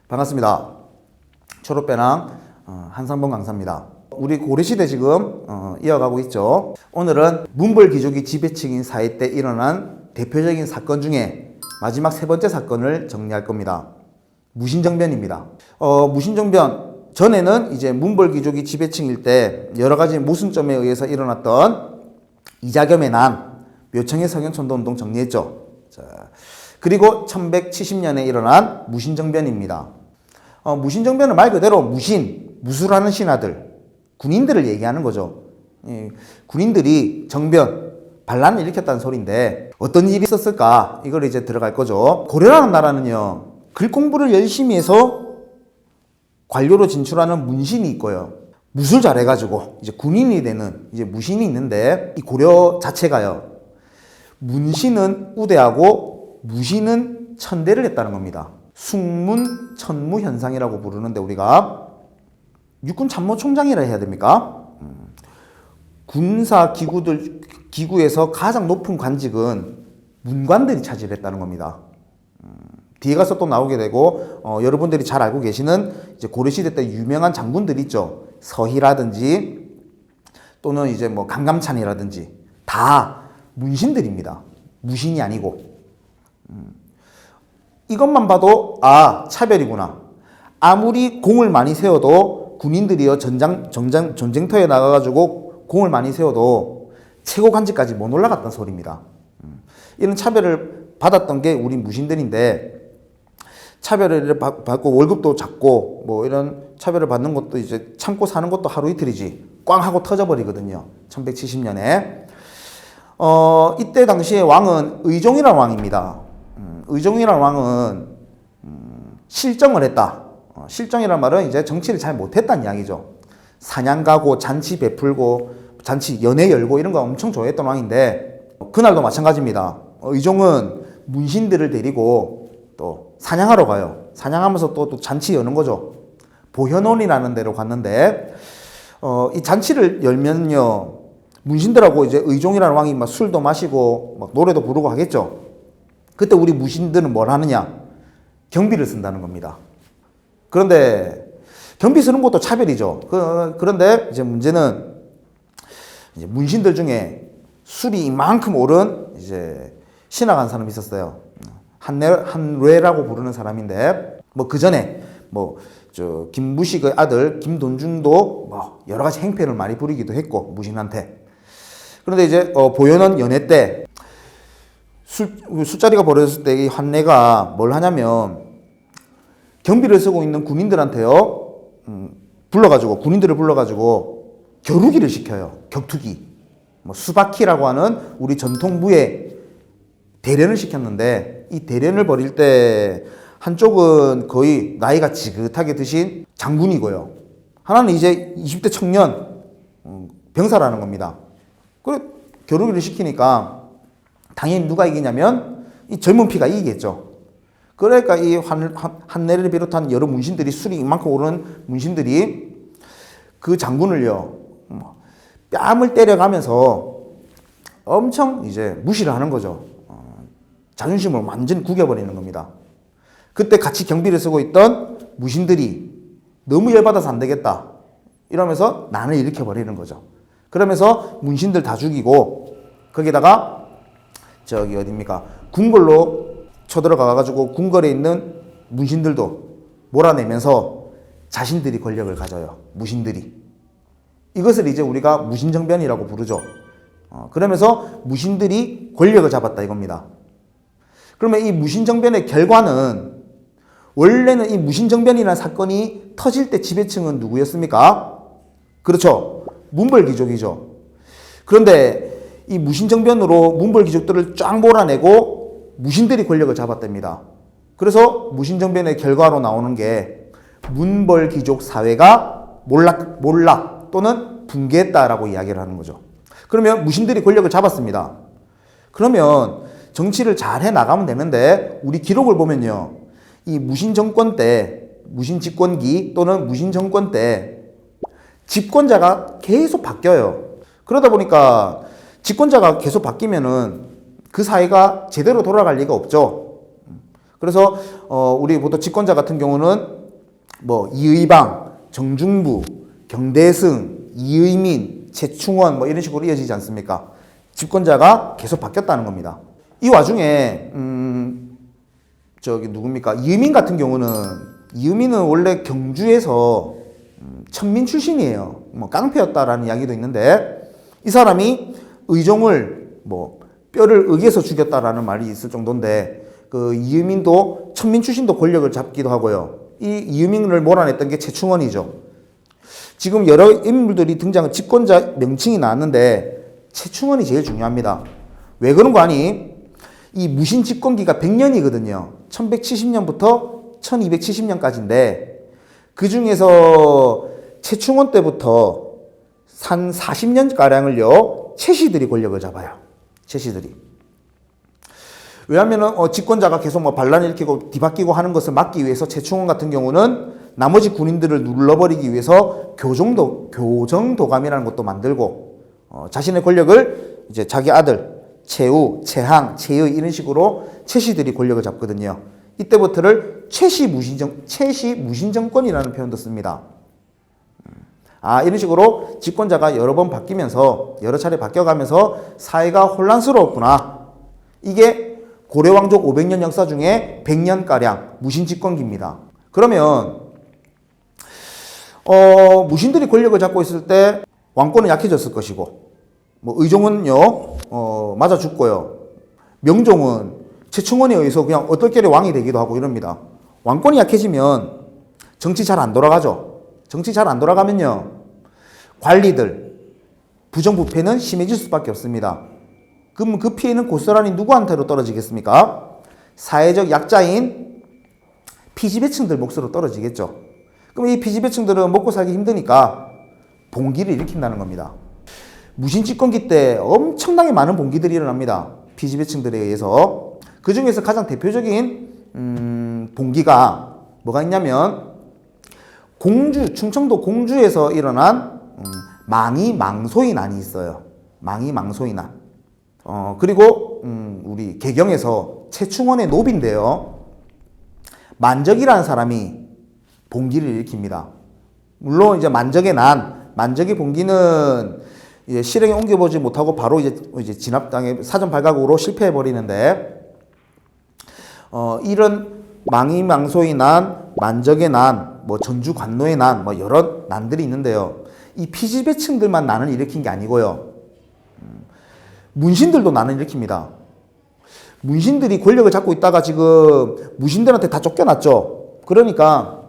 반갑습니다. 초록배낭 한상봉 강사입니다. 우리 고려시대 지금 이어가고 있죠. 오늘은 문벌귀족이 지배층인 사회 때 일어난 대표적인 사건 중에 마지막 세 번째 사건을 정리할 겁니다. 무신정변입니다. 무신정변 전에는 이제 문벌귀족이 지배층일 때 여러 가지 모순점에 의해서 일어났던 이자겸의 난, 묘청의 성현천도운동 정리했죠. 자, 그리고 1170년에 일어난 무신정변입니다. 무신정변은 말 그대로 무술하는 신하들, 군인들을 얘기하는 거죠. 군인들이 정변, 반란을 일으켰다는 소리인데 어떤 일이 있었을까? 이걸 이제 들어갈 거죠. 고려라는 나라는요, 글 공부를 열심히 해서 관료로 진출하는 문신이 있고요. 무술 잘해가지고 이제 군인이 되는 이제 무신이 있는데, 이 고려 자체가요, 문신은 우대하고 무신은 천대를 했다는 겁니다. 숙문 천무 현상이라고 부르는데, 우리가 육군 참모총장이라 해야 됩니까? 군사 기구에서 가장 높은 관직은 문관들이 차지했다는 겁니다. 뒤에 가서 또 나오게 되고, 여러분들이 잘 알고 계시는 이제 고려시대 때 유명한 장군들 있죠. 서희라든지 또는 이제 뭐 강감찬이라든지 다 문신들입니다. 무신이 아니고. 이것만 봐도 차별이구나. 아무리 공을 많이 세워도 군인들이요, 전쟁터에 나가가지고 공을 많이 세워도 최고 관직까지 못 올라갔다는 소리입니다. 이런 차별을 받았던 게 우리 무신들인데, 차별을 받고 월급도 작고 뭐 이런 차별을 받는 것도 이제 참고 사는 것도 하루 이틀이지 꽝 하고 터져버리거든요. 1170년에. 이때 당시에 왕은 의종이라는 왕입니다. 의종이라는 왕은 실정을 했다. 실정이란 말은 이제 정치를 잘 못했다는 이야기죠. 사냥 가고 잔치 베풀고 잔치 연회 열고 이런 거 엄청 좋아했던 왕인데, 그날도 마찬가지입니다. 의종은 문신들을 데리고 또 사냥하러 가요. 사냥하면서 또 잔치 여는 거죠. 보현원이라는 데로 갔는데, 이 잔치를 열면요, 문신들하고 이제 의종이라는 왕이 막 술도 마시고 막 노래도 부르고 하겠죠. 그때 우리 무신들은 뭘 하느냐? 경비를 쓴다는 겁니다. 그런데 경비 쓰는 것도 차별이죠. 그런데 이제 문제는 이제 문신들 중에 술이 이만큼 오른 이제 신하 간 사람이 있었어요. 한뇌라고 부르는 사람인데, 뭐 그 전에 김부식의 아들 김돈중도 뭐 여러 가지 행패를 많이 부리기도 했고 무신한테. 그런데 이제 보현원 연회 때 술자리가 벌어졌을 때 이 한내가 뭘 하냐면, 경비를 쓰고 있는 군인들한테요, 군인들을 불러가지고 겨루기를 시켜요. 격투기. 수바키라고 하는 우리 전통부의 대련을 시켰는데, 이 대련을 벌일 때 한쪽은 거의 나이가 지긋하게 드신 장군이고요, 하나는 이제 20대 청년 병사라는 겁니다. 그래 겨루기를 시키니까 당연히 누가 이기냐면 이 젊은 피가 이기겠죠. 그러니까 이 한내를 비롯한 여러 문신들이, 술이 이만큼 오르는 문신들이 그 장군을요, 뺨을 때려가면서 엄청 이제 무시를 하는 거죠. 자존심을 완전히 구겨버리는 겁니다. 그때 같이 경비를 쓰고 있던 무신들이 너무 열받아서 안 되겠다 이러면서 난을 일으켜버리는 거죠. 그러면서 문신들 다 죽이고, 거기다가 어딥니까? 궁궐로 쳐들어가가지고 궁궐에 있는 문신들도 몰아내면서 자신들이 권력을 가져요. 무신들이. 이것을 이제 우리가 무신정변이라고 부르죠. 그러면서 무신들이 권력을 잡았다 이겁니다. 그러면 이 무신정변의 결과는, 원래는 이 무신정변이라는 사건이 터질 때 지배층은 누구였습니까? 그렇죠. 문벌귀족이죠. 그런데 이 무신정변으로 문벌귀족들을 쫙 몰아내고 무신들이 권력을 잡았답니다. 그래서 무신정변의 결과로 나오는 게 문벌귀족 사회가 몰락 또는 붕괴했다라고 이야기를 하는 거죠. 그러면 무신들이 권력을 잡았습니다. 그러면 정치를 잘 해나가면 되는데, 우리 기록을 보면요, 이 무신정권 때, 무신집권기 또는 무신정권 때 집권자가 계속 바뀌어요. 그러다 보니까 집권자가 계속 바뀌면은 그 사회가 제대로 돌아갈 리가 없죠. 그래서 우리 보통 집권자 같은 경우는 뭐 이의방, 정중부, 경대승, 이의민, 최충원 뭐 이런 식으로 이어지지 않습니까? 집권자가 계속 바뀌었다는 겁니다. 이 와중에 누굽니까? 이의민 같은 경우는 이의민은 원래 경주에서 천민 출신이에요. 뭐 깡패였다라는 이야기도 있는데 이 사람이 의종을 뭐 뼈를 으개서 죽였다라는 말이 있을 정도인데 그 이의민도 천민 출신도 권력을 잡기도 하고요. 이 이의민을 몰아냈던 게 최충원이죠. 지금 여러 인물들이 등장한 집권자 명칭이 나왔는데 최충원이 제일 중요합니다. 왜 그런 거 아니? 이 무신 집권기가 100년이거든요. 1170년부터 1270년까지인데 그 중에서 최충원 때부터 한 40년가량을요 최씨들이 권력을 잡아요. 최씨들이. 왜냐하면 집권자가 계속 뭐 반란 일으키고 뒤바뀌고 하는 것을 막기 위해서 최충원 같은 경우는 나머지 군인들을 눌러버리기 위해서 교정도감이라는 것도 만들고 자신의 권력을 이제 자기 아들 최우, 최항, 최의 이런 식으로 최씨들이 권력을 잡거든요. 이때부터를 최씨 무신정권이라는 표현도 씁니다. 이런 식으로 집권자가 여러 번 바뀌면서 여러 차례 바뀌어가면서 사회가 혼란스러웠구나. 이게 고려왕족 500년 역사 중에 100년가량 무신집권기입니다. 그러면 무신들이 권력을 잡고 있을 때 왕권은 약해졌을 것이고 뭐 의종은요 맞아 죽고요. 명종은 최충원에 의해서 그냥 어떨결에 왕이 되기도 하고 이럽니다. 왕권이 약해지면 정치 잘 안 돌아가죠. 정치 잘 안 돌아가면요 관리들 부정부패는 심해질 수밖에 없습니다. 그럼 그 피해는 고스란히 누구한테로 떨어지겠습니까? 사회적 약자인 피지배층들 몫으로 떨어지겠죠. 그럼 이 피지배층들은 먹고 살기 힘드니까 봉기를 일으킨다는 겁니다. 무신집권기 때 엄청나게 많은 봉기들이 일어납니다. 피지배층들에 의해서. 그 중에서 가장 대표적인 봉기가 뭐가 있냐면 충청도 공주에서 일어난 망이망소인난이 있어요. 망이망소인난. 그리고 우리 개경에서 최충원의 노비인데요. 만적이라는 사람이 봉기를 일으킵니다. 물론 이제 만적의 봉기는 이제 실행에 옮겨보지 못하고 바로 이제 진압당해 사전 발각으로 실패해 버리는데 이런 망이망소의 난, 만적의 난, 뭐 전주 관노의 난, 뭐 여러 난들이 있는데요. 이 피지배층들만 난을 일으킨 게 아니고요. 문신들도 난을 일으킵니다. 문신들이 권력을 잡고 있다가 지금 무신들한테 다 쫓겨났죠. 그러니까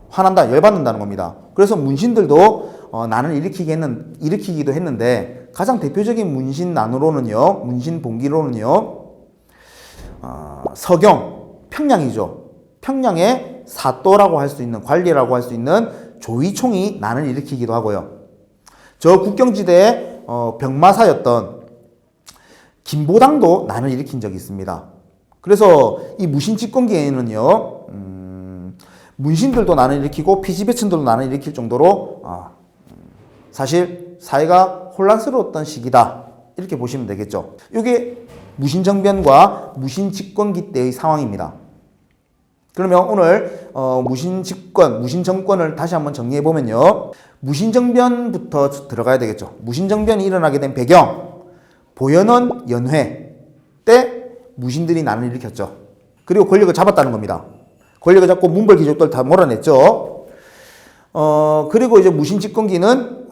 화난다, 열받는다는 겁니다. 그래서 문신들도 난을 일으키기도 했는데 가장 대표적인 문신난으로는요, 문신봉기로는요, 서경, 평양이죠. 평양의 사또라고 할 수 있는, 관리라고 할 수 있는 조이총이 난을 일으키기도 하고요. 저 국경지대에 병마사였던 김보당도 난을 일으킨 적이 있습니다. 그래서 이 무신집권기에는요, 문신들도 난을 일으키고 피지배층들도 난을 일으킬 정도로 사실 사회가 혼란스러웠던 시기다. 이렇게 보시면 되겠죠. 이게 무신정변과 무신집권기 때의 상황입니다. 그러면 오늘 무신정권을 다시 한번 정리해 보면요. 무신정변부터 들어가야 되겠죠. 무신정변이 일어나게 된 배경, 보현원 연회 때 무신들이 난을 일으켰죠. 그리고 권력을 잡았다는 겁니다. 권력을 잡고 문벌귀족들 다 몰아냈죠. 그리고 이제 무신집권기는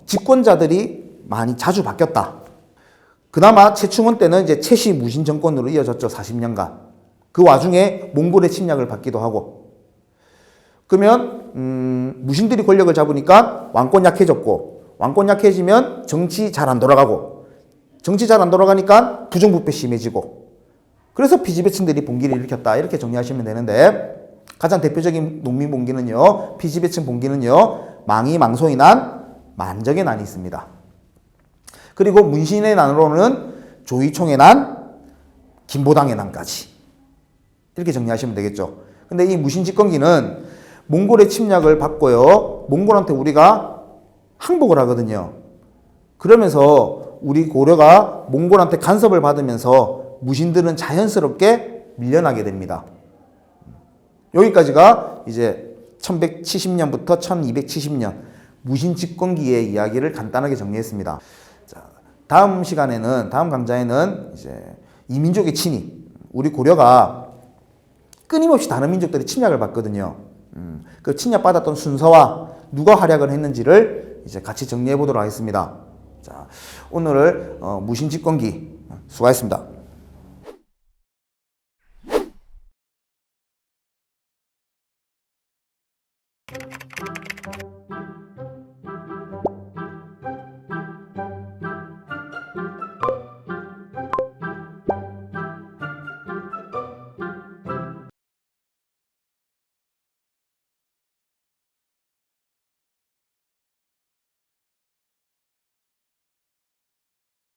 집권자들이 많이 자주 바뀌었다. 그나마 최충원 때는 이제 최씨 무신정권으로 이어졌죠. 40년간. 그 와중에 몽골의 침략을 받기도 하고. 그러면 무신들이 권력을 잡으니까 왕권 약해졌고, 왕권 약해지면 정치 잘 안 돌아가고, 정치 잘 안 돌아가니까 부정부패 심해지고, 그래서 피지배층들이 봉기를 일으켰다. 이렇게 정리하시면 되는데 가장 대표적인 농민봉기는요, 피지배층 봉기는요, 망이망소의 난, 만적의 난이 있습니다. 그리고 문신의 난으로는 조이총의 난, 김보당의 난까지 이렇게 정리하시면 되겠죠. 근데 이 무신집권기는 몽골의 침략을 받고요, 몽골한테 우리가 항복을 하거든요. 그러면서 우리 고려가 몽골한테 간섭을 받으면서 무신들은 자연스럽게 밀려나게 됩니다. 여기까지가 이제 1170년부터 1270년 무신 집권기의 이야기를 간단하게 정리했습니다. 자, 다음 시간에는, 다음 강좌에는 이제 이민족의 침입, 우리 고려가 끊임없이 다른 민족들이 침략을 받거든요. 그 침략받았던 순서와 누가 활약을 했는지를 이제 같이 정리해 보도록 하겠습니다. 자, 오늘 무신 집권기 수고하셨습니다.